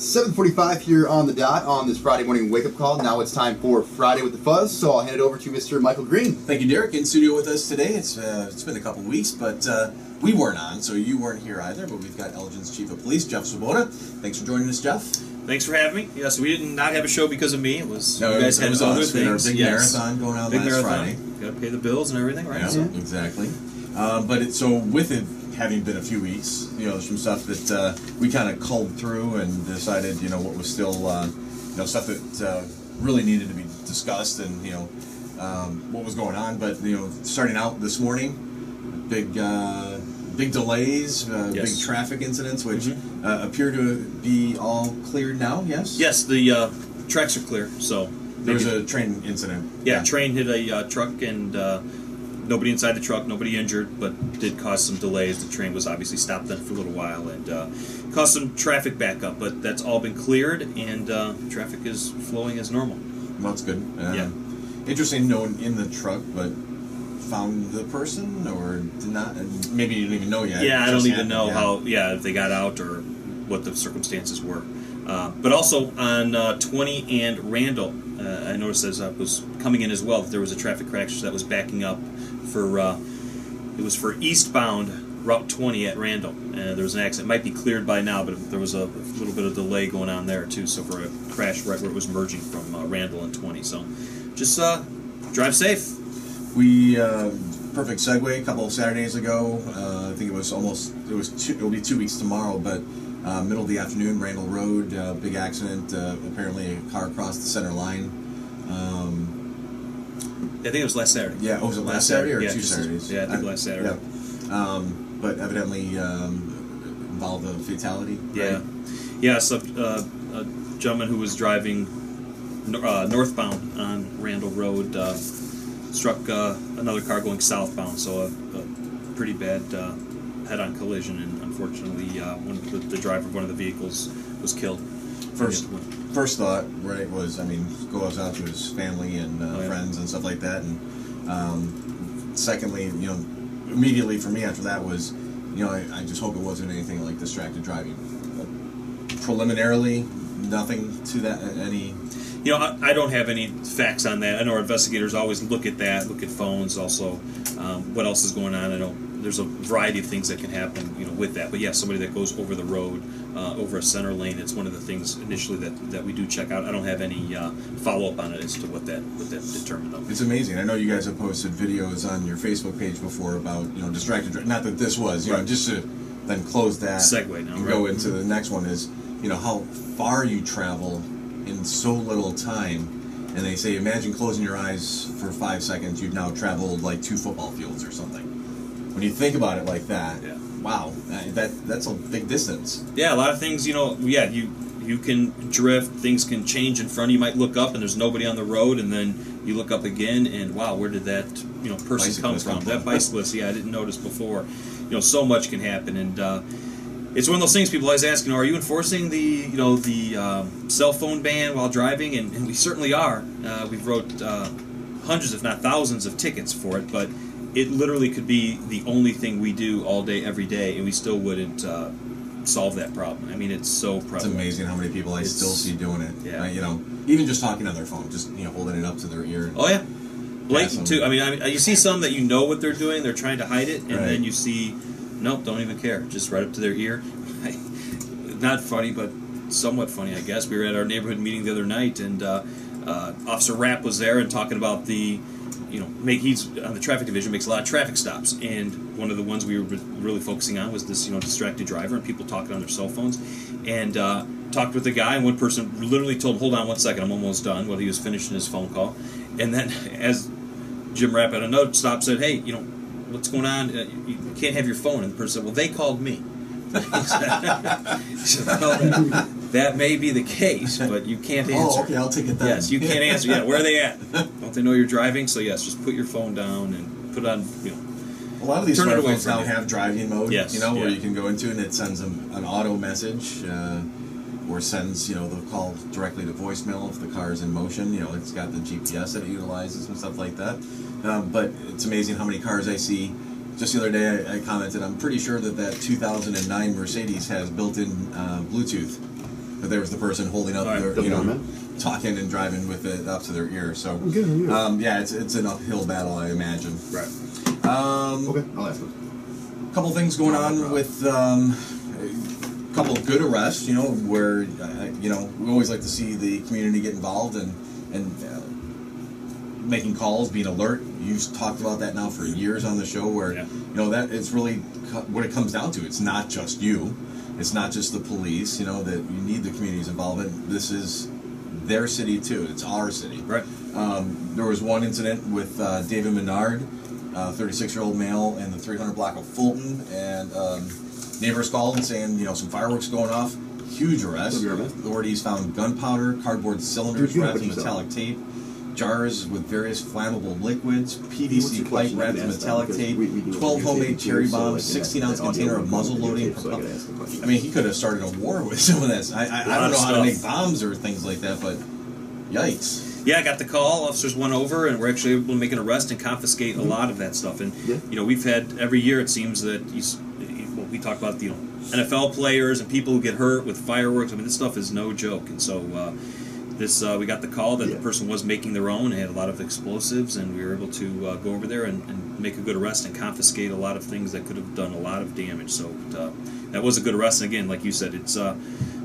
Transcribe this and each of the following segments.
7:45 here on the dot on this Friday morning wake-up call. Now it's time for Friday with the Fuzz, so I'll hand it over to Mr. Michael Greene. Thank you, Derek. In studio with us today. It's been a couple weeks, but we weren't on, so you weren't here either. But we've got Elgin's Chief of Police, Jeff Swoboda. Thanks for joining us, Jeff. Thanks for having me. Yes, we did not have a show because of me. It was no, you guys had other things. Our big marathon going on last Friday. Got to pay the bills and everything, right? Yeah, exactly. So with it having been a few weeks, there's some stuff that we kind of culled through and decided, what was still, stuff that really needed to be discussed and, what was going on. But, starting out this morning, big delays, big traffic incidents, which appear to be all cleared now, yes? Yes, the tracks are clear, so... There was a train incident. Yeah, train hit a truck and... nobody inside the truck, nobody injured, but did cause some delays. The train was obviously stopped then for a little while and caused some traffic backup, but that's all been cleared and traffic is flowing as normal. Well, that's good. Yeah. Interesting, no one in the truck, but found the person or did not? And maybe you don't even know yet. Yeah, I don't even know if they got out or what the circumstances were. But also on 20 and Randall, I noticed as I was coming in as well that there was a traffic crash that was backing up for it was for eastbound Route 20 at Randall. There was an accident. It might be cleared by now, but there was a little bit of delay going on there too. So for a crash right where it was merging from Randall and 20. So just drive safe. We perfect segue. A couple of Saturdays ago, I think it'll be 2 weeks tomorrow, but. Middle of the afternoon, Randall Road, big accident. Apparently, a car crossed the center line. I think it was last Saturday. Yeah, was it last Saturday or 2 Saturdays? Yeah, I think last Saturday. Yeah. But evidently involved a fatality. Yeah. Right? Yeah, so a gentleman who was driving northbound on Randall Road struck another car going southbound, so a pretty bad head-on collision, and unfortunately the driver of one of the vehicles was killed. First thought, right, was, goes out to his family and friends and stuff like that, and secondly, immediately for me after that was, I just hope it wasn't anything like distracted driving. Preliminarily, nothing to that, any... I don't have any facts on that. I know our investigators always look at that, look at phones, also what else is going on. I know there's a variety of things that can happen, with that. But yeah, somebody that goes over the road, over a center lane, it's one of the things initially that we do check out. I don't have any follow-up on it as to what that determined though. It's amazing. I know you guys have posted videos on your Facebook page before about, distracted driving. Not that this was, just to then close that segue now, and go into the next one is, how far you travel in so little time. And they say, imagine closing your eyes for 5 seconds, you've now traveled like 2 football fields or something. When you think about it like that, wow, that's a big distance. Yeah, a lot of things, you can drift, things can change in front of you. You might look up and there's nobody on the road, and then you look up again and wow, where did that person come from? That bicyclist, I didn't notice before. So much can happen, and it's one of those things people always ask, are you enforcing the cell phone ban while driving? And we certainly are. We've wrote hundreds, if not thousands, of tickets for it, but it literally could be the only thing we do all day, every day, and we still wouldn't solve that problem. It's so prevalent. It's amazing how many people I still see doing it. Yeah. Even just talking on their phone, just holding it up to their ear. Oh yeah, blatant too. You see some that what they're doing, they're trying to hide it, and then you see, nope, don't even care, just right up to their ear. Not funny, but somewhat funny, I guess. We were at our neighborhood meeting the other night, and Officer Rapp was there and talking about the. He's on the traffic division, makes a lot of traffic stops, and one of the ones we were really focusing on was this, distracted driver and people talking on their cell phones, and talked with the guy, and one person literally told him, hold on 1 second, I'm almost done, while he was finishing his phone call, and then as Jim Rapp at a note stopped, said, hey, what's going on? You can't have your phone, and the person said, well, they called me. He said, well, that may be the case, but you can't answer. Oh, okay, I'll take it then. Yes, you can't answer. Yeah, where are they at? Don't they know you're driving? So yes, just put your phone down and put on. A lot of these smartphones now have driving mode. Yes, where you can go into and it sends them an auto message, or sends they'll call directly to voicemail if the car is in motion. It's got the GPS that it utilizes and stuff like that. But it's amazing how many cars I see. Just the other day, I commented, I'm pretty sure that 2009 Mercedes has built-in Bluetooth but there was the person holding up their, talking and driving with it up to their ear. So, yeah, it's an uphill battle, I imagine. Right. Okay, I'll ask them. A couple things going on with a couple of good arrests, where, we always like to see the community get involved and making calls, being alert. You've talked about that now for years on the show where, that it's really what it comes down to. It's not just you. It's not just the police, that you need the community's involvement. This is their city too. It's our city. Right. There was one incident with David Menard, 36-year-old male in the 300 block of Fulton, and neighbors called and saying, some fireworks going off. Huge arrest. Authorities found gunpowder, cardboard cylinders wrapped in metallic tape, jars with various flammable liquids, PVC pipe wrapped in metallic tape, 12 homemade cherry bombs, 16-ounce container of muzzle loading. I mean, he could have started a war with some of this. I don't know how to make bombs or things like that, but yikes. Yeah, I got the call. Officers went over, and we're actually able to make an arrest and confiscate a lot of that stuff. And we've had every year. It seems that we talk about the NFL players and people who get hurt with fireworks. I mean, this stuff is no joke. And so we got the call that the person was making their own. They had a lot of explosives, and we were able to go over there and make a good arrest and confiscate a lot of things that could have done a lot of damage. So that was a good arrest. And again, like you said, it's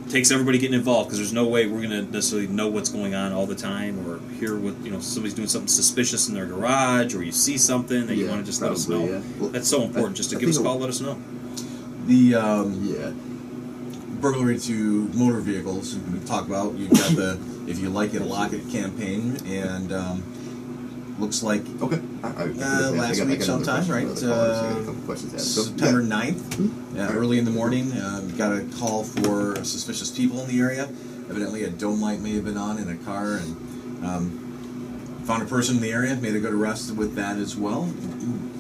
takes everybody getting involved because there's no way we're going to necessarily know what's going on all the time or hear what somebody's doing something suspicious in their garage or you see something that you want to just let us know. Well, that's so important. Just to give us a call, let us know. The burglary to motor vehicles we talk about. You've got the "If You Like It, Lock It" campaign, and looks like last week sometime, right? September 9th, early in the morning, got a call for suspicious people in the area. Evidently a dome light may have been on in a car, and found a person in the area, made a good arrest with that as well.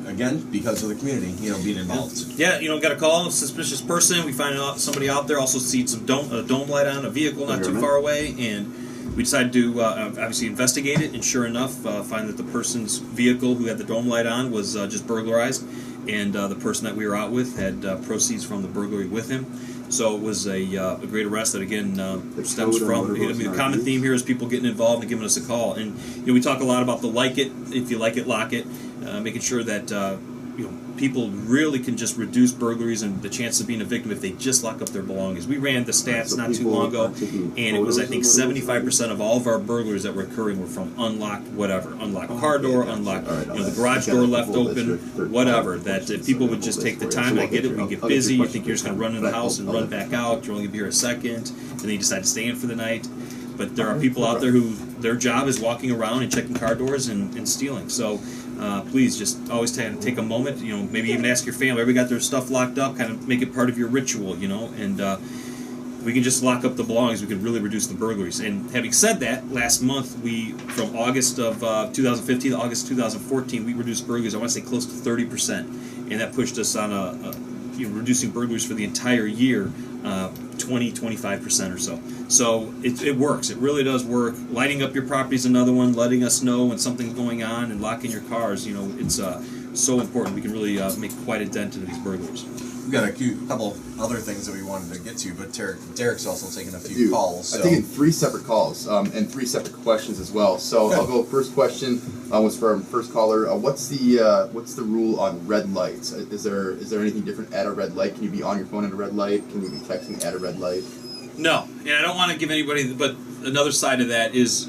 Again, because of the community, being involved. Yeah, got a call, a suspicious person. We find out somebody out there also sees some dome light on a vehicle not too far away, and we decided to obviously investigate it, and sure enough, find that the person's vehicle who had the dome light on was just burglarized, and the person that we were out with had proceeds from the burglary with him. So it was a great arrest that, again, stems from... the common theme here is people getting involved and giving us a call. And we talk a lot about the like it, if you like it, lock it, making sure that people really can just reduce burglaries and the chance of being a victim if they just lock up their belongings. We ran the stats not too long ago, and it was, I think, 75% of all of our burglaries that were occurring were from unlocked whatever. Unlocked car door, unlocked, the garage door left open, whatever. That if people would just take the time, I get it, we get busy, you think you're just going to run in the house and run back out, you're only going to be here a second, and then you decide to stay in for the night. But there are people out there who their job is walking around and checking car doors and stealing. So please just always take a moment, maybe even ask your family, everybody got their stuff locked up, kind of make it part of your ritual, and if we can just lock up the belongings, we can really reduce the burglaries. And having said that, last month, from August of 2015 to August 2014, we reduced burglaries, I want to say close to 30%, and that pushed us on reducing burglaries for the entire year 20-25% or so. So it works. It really does work. Lighting up your property is another one. Letting us know when something's going on and locking your cars. It's so important. We can really make quite a dent into these burglaries. We've got a couple other things that we wanted to get to, but Derek's also taking a few calls. So. I think in 3 separate calls and 3 separate questions as well. So I'll go. First question was for our first caller. What's the rule on red lights? Is there anything different at a red light? Can you be on your phone at a red light? Can you be texting at a red light? No, and I don't want to give anybody. But another side of that is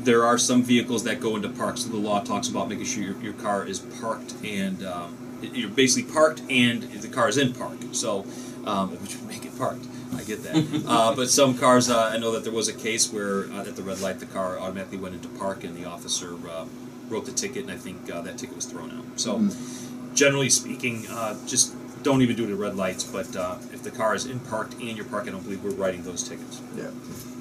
there are some vehicles that go into parks. So the law talks about making sure your car is parked and. You're basically parked and the car is in park, so which would make it parked. I get that. But some cars, I know that there was a case where at the red light the car automatically went into park and the officer wrote the ticket, and I think that ticket was thrown out. So generally speaking, just don't even do it at red lights, but if the car is in parked and you're parked, I don't believe we're writing those tickets. Yeah.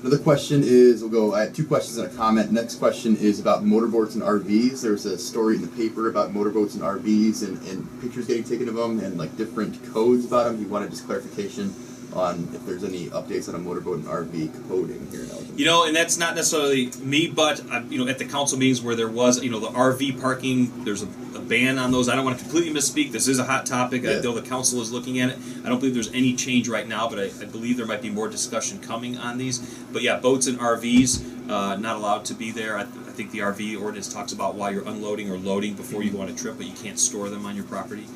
Another question is, I had 2 questions and a comment. Next question is about motorboats and RVs. There's a story in the paper about motorboats and RVs and pictures getting taken of them and different codes about them. He wanted just clarification on if there's any updates on a motorboat and RV coding here in Elgin. And that's not necessarily me, but at the council meetings where there was, the RV parking, there's a ban on those. I don't want to completely misspeak. This is a hot topic. Yeah. I know the council is looking at it. I don't believe there's any change right now, but I believe there might be more discussion coming on these. But yeah, boats and RVs not allowed to be there. I think the RV ordinance talks about why you're unloading or loading before you go on a trip, but you can't store them on your property.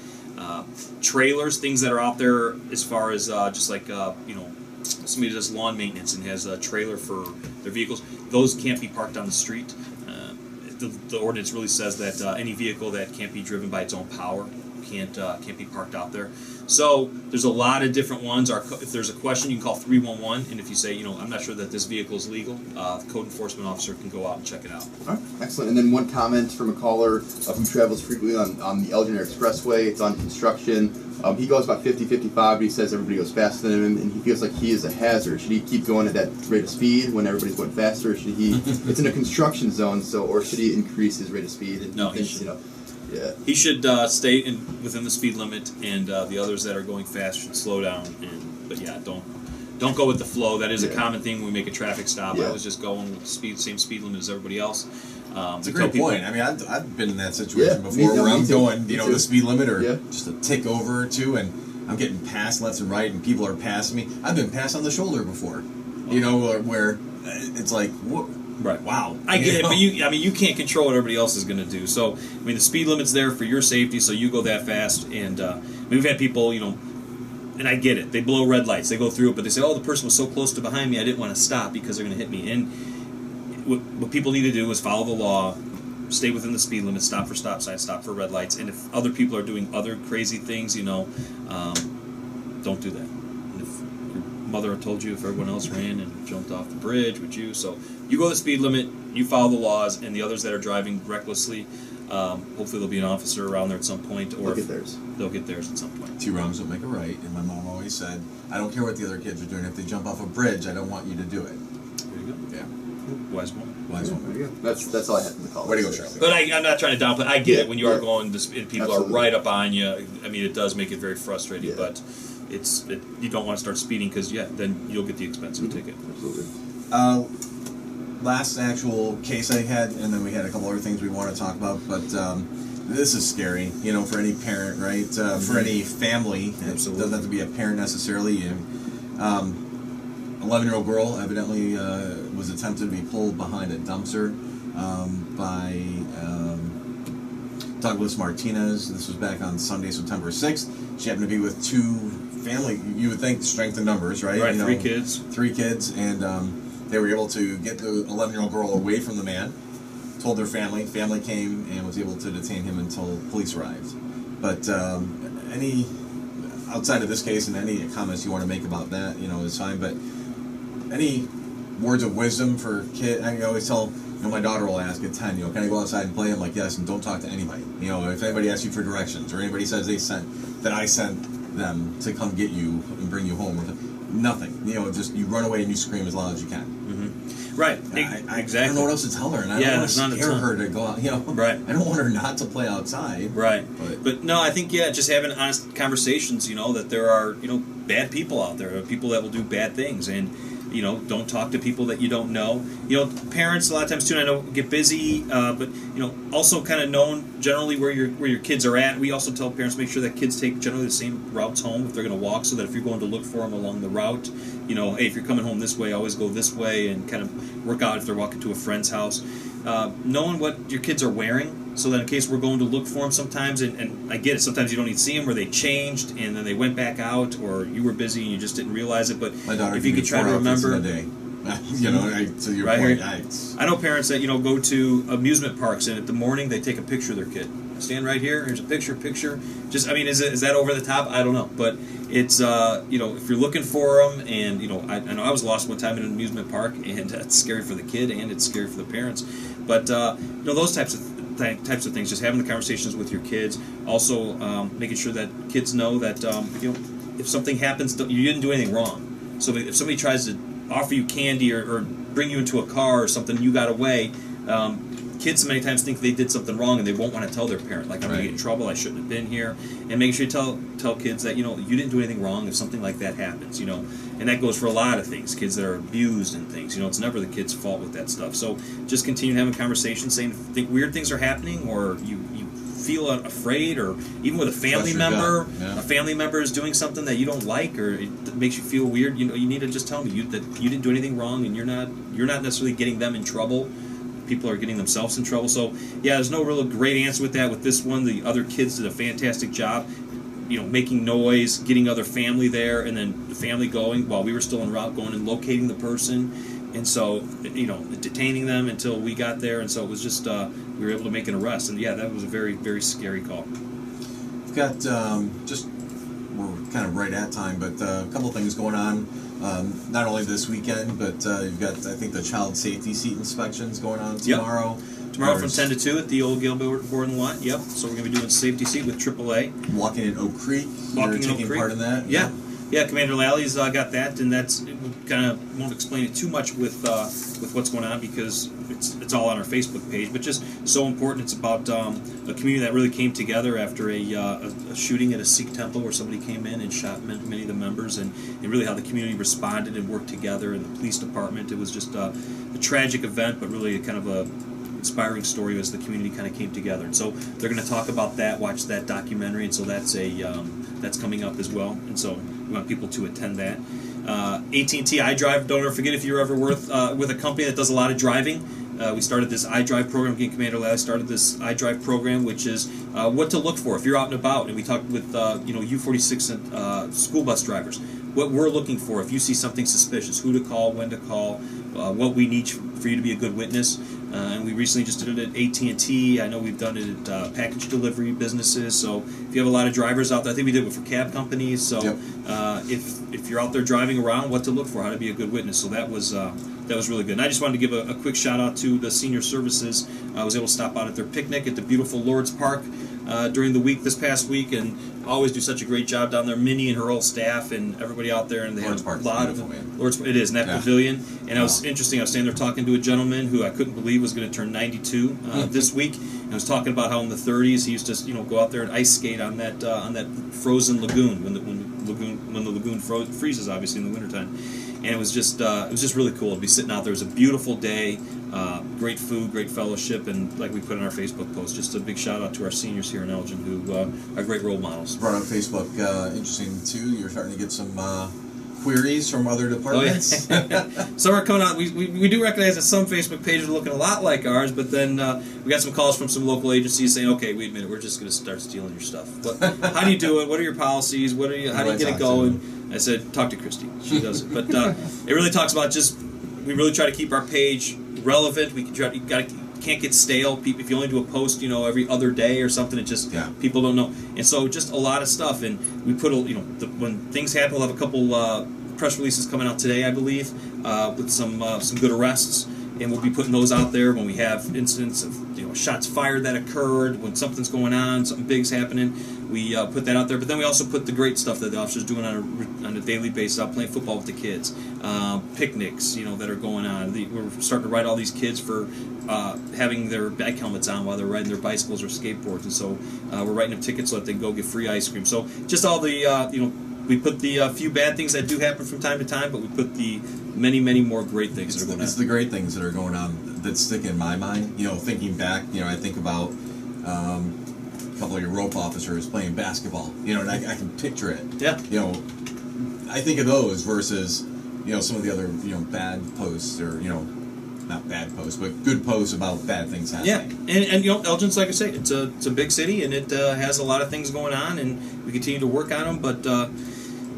Trailers, things that are out there as far as just like somebody does lawn maintenance and has a trailer for their vehicles, those can't be parked on the street. The ordinance really says that any vehicle that can't be driven by its own power can't be parked out there. So there's a lot of different ones. If there's a question, you can call 311, and if you say, I'm not sure that this vehicle is legal, the code enforcement officer can go out and check it out. All right, excellent. And then one comment from a caller who travels frequently on the Elgin Expressway. It's on construction. He goes about 50, 55, but he says everybody goes faster than him, and he feels like he is a hazard. Should he keep going at that rate of speed when everybody's going faster? Or should he? It's in a construction zone, or should he increase his rate of speed? And No, he should. Yeah. He should stay within the speed limit, and the others that are going fast should slow down. But yeah, don't go with the flow. That is a common thing when we make a traffic stop. Yeah. I was just going with the same speed limit as everybody else. It's a great point. I mean, I've been in that situation before where I'm going, the speed limit or just a tick over or two, and I'm getting passed left and right, and people are passing me. I've been passed on the shoulder before, where it's like, what? Right. Wow. I get it, but you can't control what everybody else is going to do. So, the speed limit's there for your safety, so you go that fast. And we've had people, and I get it. They blow red lights. They go through it, but they say, oh, the person was so close to behind me, I didn't want to stop because they're going to hit me. And what people need to do is follow the law, stay within the speed limit, stop for stop signs, stop for red lights. And if other people are doing other crazy things, don't do that. And if your mother told you if everyone else ran and jumped off the bridge, would you? So you go the speed limit, you follow the laws, and the others that are driving recklessly, hopefully there'll be an officer around there at some point, or they'll get theirs at some point. Two wrongs don't make a right, and my mom always said, I don't care what the other kids are doing. If they jump off a bridge, I don't want you to do it. There you go. Yeah. Wise woman. There you go. That's all I had in the call. Way to go, Charlie. But I'm not trying to downplay. I get it when you are going, and people are right up on you. It does make it very frustrating, but you don't want to start speeding because then you'll get the expensive ticket. Absolutely. Last actual case I had, and then we had a couple other things we want to talk about, but this is scary, for any parent, right? For any family. Absolutely. It doesn't have to be a parent necessarily. 11-year-old girl evidently was attempted to be pulled behind a dumpster by Douglas Martinez. This was back on Sunday, September 6th. She happened to be with two family, you would think strength in numbers, right? Right, three kids. Three kids, and they were able to get the 11-year-old girl away from the man, told their family. Family came and was able to detain him until police arrived. But any, outside of this case, and any comments you want to make about that, is fine. But any words of wisdom for kids? I always tell, my daughter will ask at 10, can I go outside and play? I'm like, yes, and don't talk to anybody. If anybody asks you for directions, or anybody says I sent them to come get you and bring you home, nothing. Just you run away and you scream as loud as you can. Mm-hmm. Right. Exactly. I don't know what else to tell her, and I don't want to scare her to go out. Right. I don't want her not to play outside. Right. But no, I think just having honest conversations. That there are bad people out there, people that will do bad things, and don't talk to people that you don't know. Parents a lot of times too, and I know get busy, but also kind of knowing generally where your kids are at. We also tell parents make sure that kids take generally the same routes home if they're going to walk, so that if you're going to look for them along the route, hey, if you're coming home this way, always go this way, and kind of work out if they're walking to a friend's house. Knowing what your kids are wearing, so that in case we're going to look for them sometimes, and I get it, sometimes you don't need to see them, or they changed and then they went back out, or you were busy and you just didn't realize it. But my daughter, if you could try to remember, to your point, I know parents that go to amusement parks, and at the morning they take a picture of their kid. Stand right here. Here's a picture. Just, is that over the top? I don't know, but it's if you're looking for them, and I know I was lost one time in an amusement park, and it's scary for the kid and it's scary for the parents. But those types of things, just having the conversations with your kids, also making sure that kids know that if something happens, you didn't do anything wrong. So if somebody tries to offer you candy or bring you into a car or something, you got away. kids many times think they did something wrong and they won't want to tell their parent, like, I'm going to get in trouble, I shouldn't have been here. And making sure you tell kids that, you didn't do anything wrong if something like that happens, And that goes for a lot of things, kids that are abused and things. It's never the kid's fault with that stuff. So just continue having conversations, saying if weird things are happening, or you feel afraid, or even with a family member, a family member is doing something that you don't like, or it makes you feel weird, you need to just tell them that you didn't do anything wrong, and you're not necessarily getting them in trouble. People are getting themselves in trouble. So yeah, there's no real great answer with that. With this one, the other kids did a fantastic job, making noise, getting other family there, and then the family going while we were still en route, going and locating the person, and so detaining them until we got there. And so it was just we were able to make an arrest, and yeah, that was a very, very scary call. We've got we're kind of right at time, but a couple of things going on. Not only this weekend, but you've got, I think, the child safety seat inspections going on tomorrow. Yep. Tomorrow from 10 to 2 at the old Gilboa lot. Yep. So we're going to be doing safety seat with AAA. Walking in Oak Creek. You're taking part in that. Yeah. Yeah, Commander Lally's got that, and that's kind of won't explain it too much with what's going on because it's all on our Facebook page. But just so important, it's about a community that really came together after a shooting at a Sikh temple where somebody came in and shot many of the members, and really how the community responded and worked together, and the police department. It was just a tragic event, but really a kind of a inspiring story as the community kind of came together. And so they're going to talk about that, watch that documentary, and so that's coming up as well. And so we want people to attend that. AT&T iDrive, don't ever forget if you're ever with a company that does a lot of driving. We started this iDrive program. Again, Commander Lally started this iDrive program, which is what to look for if you're out and about. And we talked with U46 and school bus drivers. What we're looking for if you see something suspicious, who to call, when to call, what we need for you to be a good witness. And we recently just did it at AT&T. I know we've done it at package delivery businesses. So if you have a lot of drivers out there, I think we did it for cab companies. So if you're out there driving around, what to look for, how to be a good witness. So that was really good. And I just wanted to give a quick shout out to the senior services. I was able to stop out at their picnic at the beautiful Lord's Park during the week this past week, and always do such a great job down there. Minnie and her whole staff and everybody out there, and they had a lot of Lord's. It is in that pavilion, and it was interesting. I was standing there talking to a gentleman who I couldn't believe was going to turn 92 this week. And I was talking about how in the 30s he used to go out there and ice skate on that frozen lagoon when the lagoon freezes, obviously in the wintertime. And it was just really cool to be sitting out there. It was a beautiful day, great food, great fellowship, and like we put in our Facebook post, just a big shout out to our seniors here in Elgin who are great role models. Brought up Facebook, interesting too. You're starting to get some queries from other departments. Oh, yeah. Some are coming out. We do recognize that some Facebook pages are looking a lot like ours, but then we got some calls from some local agencies saying, "Okay, wait a minute, we're just going to start stealing your stuff. How do you do it? What are your policies? How do you get it going?" I said, talk to Christy. She does it. But it really talks about we really try to keep our page relevant. We can't get stale. If you only do a post, every other day or something, it just people don't know. And so just a lot of stuff. And we put when things happen, we'll have a couple press releases coming out today, I believe, with some good arrests. And we'll be putting those out there when we have incidents of shots fired that occurred, when something's going on, something big's happening. We put that out there, but then we also put the great stuff that the officers doing on a daily basis, out playing football with the kids, picnics, that are going on. We're starting to write all these kids for having their bike helmets on while they're riding their bicycles or skateboards, and so we're writing them tickets so that they can go get free ice cream. So just all the we put the few bad things that do happen from time to time, but we put the many, many more great things that are going on. It's the great things that are going on that stick in my mind. Thinking back, I think about a couple of your rope officers playing basketball. And I can picture it. Yeah. I think of those versus some of the other bad posts or not bad posts, but good posts about bad things happening. Yeah, and Elgin's, like I say, it's a big city, and it has a lot of things going on, and we continue to work on them, but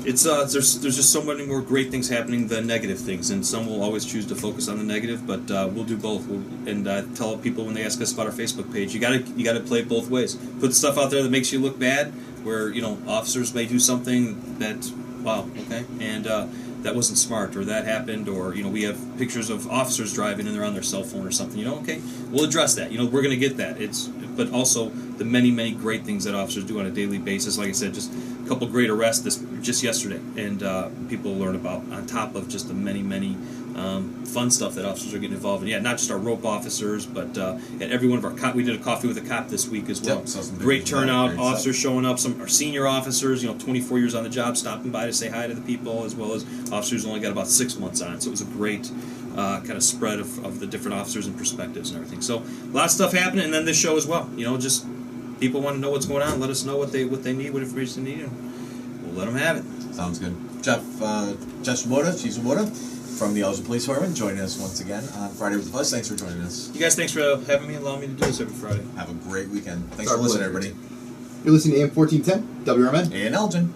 it's there's just so many more great things happening than negative things, and some will always choose to focus on the negative, but we'll do both. And tell people when they ask us about our Facebook page, you gotta play it both ways. Put the stuff out there that makes you look bad, where officers may do something that and that wasn't smart, or that happened, or we have pictures of officers driving and they're on their cell phone or something. We'll address that. We're going to get that. But also the many, many great things that officers do on a daily basis. Like I said, just a couple great arrests just yesterday, and people learn about on top of just the many, many fun stuff that officers are getting involved in. Yeah, not just our rope officers, but at every one of our we did a coffee with a cop this week as well. Yep, saw some Great videos, turnout, great officers showing up, some our senior officers, 24 years on the job, stopping by to say hi to the people, as well as officers who only got about 6 months on it. So it was a great kind of spread of the different officers and perspectives and everything. So a lot of stuff happening, and then this show as well. Just people want to know what's going on. Let us know what they need, what information they need, and we'll let them have it. Sounds good. Jeff Swoboda, Chief Swoboda, from the Elgin Police Department, joining us once again on Friday with the Fuzz. Thanks for joining us. You guys, thanks for having me, allowing me to do this every Friday. Have a great weekend. Thanks for listening, everybody. You're listening to AM 1410, WRMN. And Elgin.